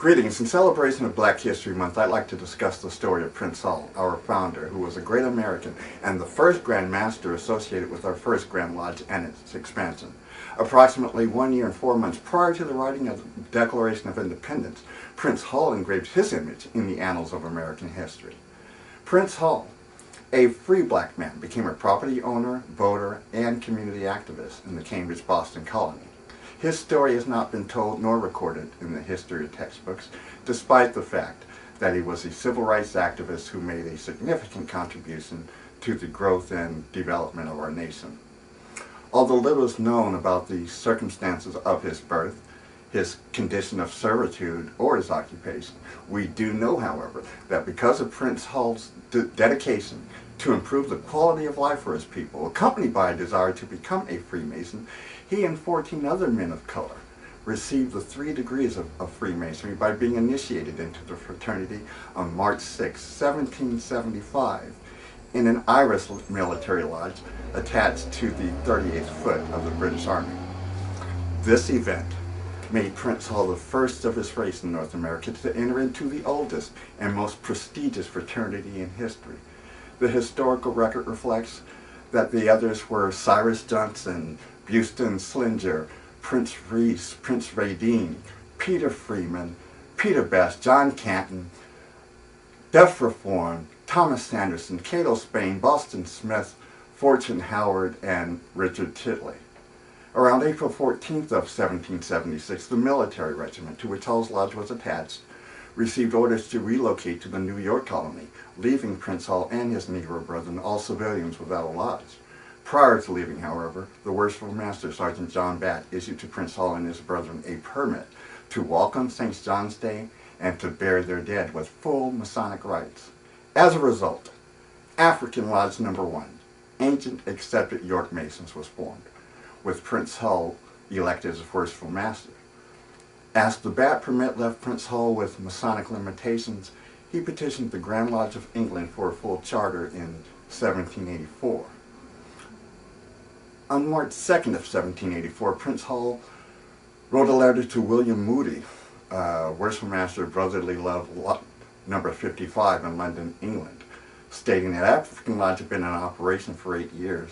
Greetings. In celebration of Black History Month, I'd like to discuss the story of Prince Hall, our founder, who was a great American and the first Grand Master associated with our first Grand Lodge and its expansion. Approximately 1 year and 4 months prior to the writing of the Declaration of Independence, Prince Hall engraved his image in the annals of American history. Prince Hall, a free black man, became a property owner, voter, and community activist in the Cambridge-Boston colony. His story has not been told nor recorded in the history textbooks, despite the fact that he was a civil rights activist who made a significant contribution to the growth and development of our nation. Although little is known about the circumstances of his birth, his condition of servitude, or his occupation, we do know, however, that because of Prince Hall's dedication to improve the quality of life for his people, accompanied by a desire to become a Freemason, he and 14 other men of color received the 3 degrees of Freemasonry by being initiated into the fraternity on March 6, 1775, in an Irish military lodge attached to the 38th Foot of the British Army. This event made Prince Hall the first of his race in North America to enter into the oldest and most prestigious fraternity in history. The historical record reflects that the others were Cyrus Johnson, Buston Slinger, Prince Reese, Prince Radine, Peter Freeman, Peter Best, John Canton, Duff Reform, Thomas Sanderson, Cato Spain, Boston Smith, Fortune Howard, and Richard Titley. Around April 14th of 1776, the military regiment to which Hall's lodge was attached received orders to relocate to the New York colony, leaving Prince Hall and his Negro brethren, all civilians, without a lodge. Prior to leaving, however, the Worshipful Master, Sergeant John Batt, issued to Prince Hall and his brethren a permit to walk on St. John's Day and to bury their dead with full Masonic rites. As a result, African Lodge No. 1, Ancient Accepted York Masons, was formed, with Prince Hall elected as Worshipful Master. As the Batt permit left Prince Hall with Masonic limitations, he petitioned the Grand Lodge of England for a full charter in 1784. On March 2nd of 1784, Prince Hall wrote a letter to William Moody, Worshipful Master of Brotherly Love, No. 55 in London, England, stating that African Lodge had been in operation for 8 years,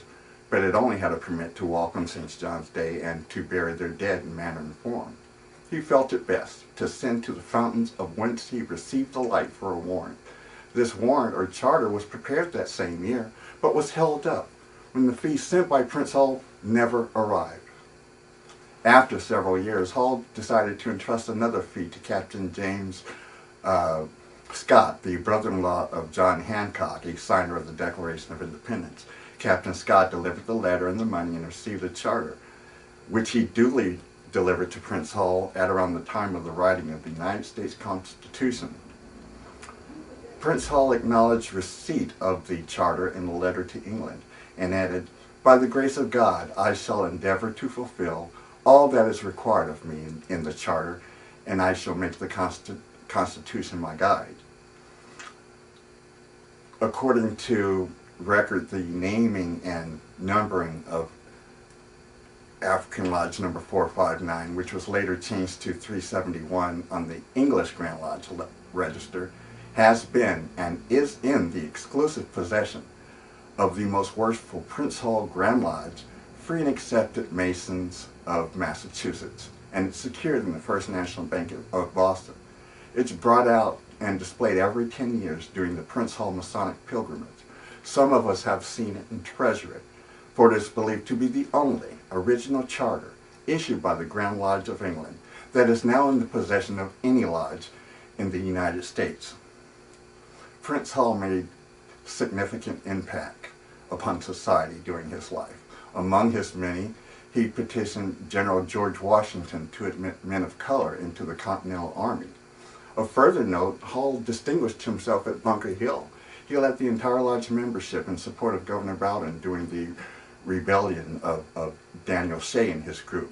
but it only had a permit to walk on St. John's Day and to bury their dead in manner and form. He felt it best to send to the fountains of whence he received the light for a warrant. This warrant or charter was prepared that same year, but was held up when the fee sent by Prince Hall never arrived. After several years, Hall decided to entrust another fee to Captain James Scott, the brother-in-law of John Hancock, a signer of the Declaration of Independence. Captain Scott delivered the letter and the money and received a charter, which he duly delivered to Prince Hall at around the time of the writing of the United States Constitution. Prince Hall acknowledged receipt of the charter in a letter to England and added, "By the grace of God, I shall endeavor to fulfill all that is required of me in the charter, and I shall make the Constitution my guide." According to record, the naming and numbering of African Lodge No. 459, which was later changed to 371 on the English Grand Lodge Register, has been and is in the exclusive possession of the most worshipful Prince Hall Grand Lodge, Free and Accepted Masons of Massachusetts, and it's secured in the First National Bank of Boston. It's brought out and displayed every 10 years during the Prince Hall Masonic pilgrimage. Some of us have seen it and treasure it, for it is believed to be the only original charter issued by the Grand Lodge of England that is now in the possession of any lodge in the United States. Prince Hall made significant impact upon society during his life. Among his many, he petitioned General George Washington to admit men of color into the Continental Army. Of further note, Hall distinguished himself at Bunker Hill. He led the entire lodge membership in support of Governor Bowdoin during the rebellion of Daniel Shea and his group.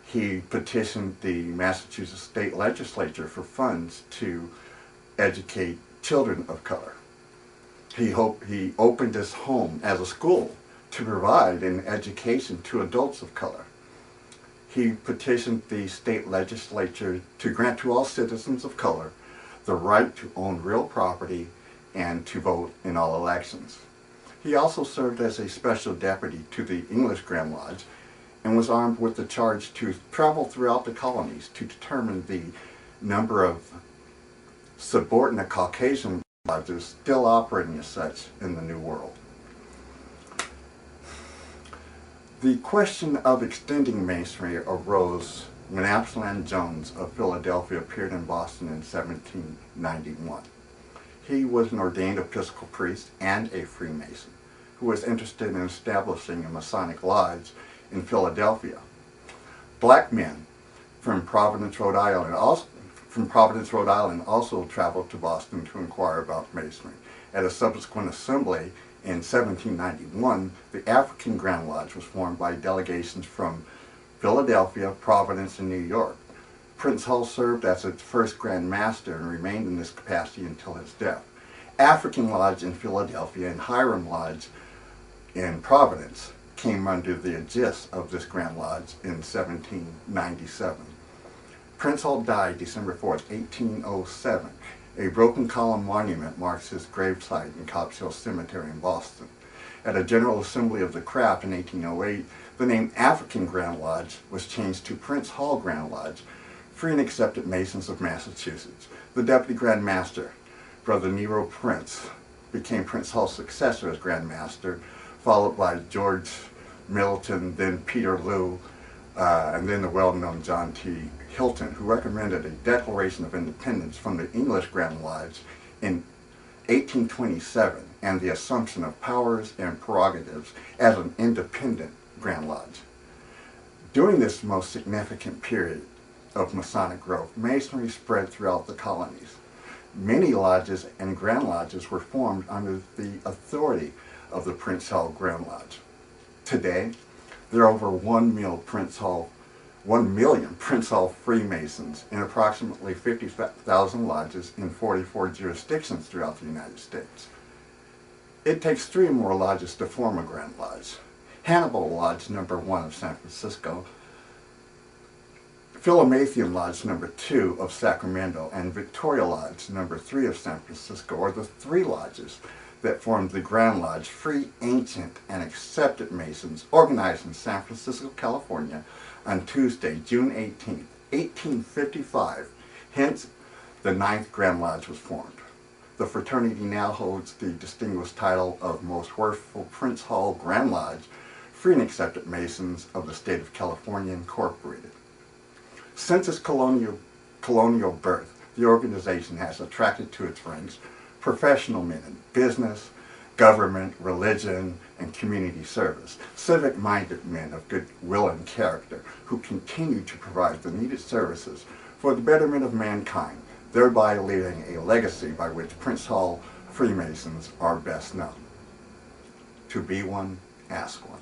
He petitioned the Massachusetts State Legislature for funds to educate children of color. He opened his home as a school to provide an education to adults of color. he petitioned the state legislature to grant to all citizens of color the right to own real property and to vote in all elections. He also served as a special deputy to the English Grand Lodge and was armed with the charge to travel throughout the colonies to determine the number of subordinate Caucasian lodges still operating as such in the New World. The question of extending Masonry arose when Absalom Jones of Philadelphia appeared in Boston in 1791. He was an ordained Episcopal priest and a Freemason who was interested in establishing a Masonic Lodge in Philadelphia. Black men from Providence, Rhode Island also traveled to Boston to inquire about Masonry. At a subsequent assembly in 1791, the African Grand Lodge was formed by delegations from Philadelphia, Providence, and New York. Prince Hall served as its first Grand Master and remained in this capacity until his death. African Lodge in Philadelphia and Hiram Lodge in Providence came under the aegis of this Grand Lodge in 1797. Prince Hall died December 4th, 1807. A broken column monument marks his gravesite in Copp's Hill Cemetery in Boston. At a General Assembly of the Craft in 1808, the name African Grand Lodge was changed to Prince Hall Grand Lodge, free and accepted Masons of Massachusetts. The Deputy Grand Master, Brother Nero Prince, became Prince Hall's successor as Grand Master, followed by George Middleton, then Peter Lew, and then the well-known John T. Hilton, who recommended a Declaration of Independence from the English Grand Lodge in 1827 and the assumption of powers and prerogatives as an independent Grand Lodge. During this most significant period of Masonic growth, Masonry spread throughout the colonies. Many lodges and Grand Lodges were formed under the authority of the Prince Hall Grand Lodge. Today, there are over 1 million Prince Hall Freemasons in approximately 50,000 lodges in 44 jurisdictions throughout the United States. It takes 3 or more lodges to form a Grand Lodge. Hannibal Lodge No. 1 of San Francisco, Philomathian Lodge No. 2 of Sacramento, and Victoria Lodge No. 3 of San Francisco are the 3 lodges that formed the Grand Lodge, free, ancient, and accepted Masons, organized in San Francisco, California, on Tuesday, June 18, 1855. Hence, the 9th Grand Lodge was formed. The fraternity now holds the distinguished title of Most Worshipful Prince Hall Grand Lodge, free and accepted Masons of the state of California, Incorporated. Since its colonial birth, the organization has attracted to its ranks professional men in business, government, religion, and community service, civic-minded men of good will and character who continue to provide the needed services for the betterment of mankind, thereby leaving a legacy by which Prince Hall Freemasons are best known. To be one, ask one.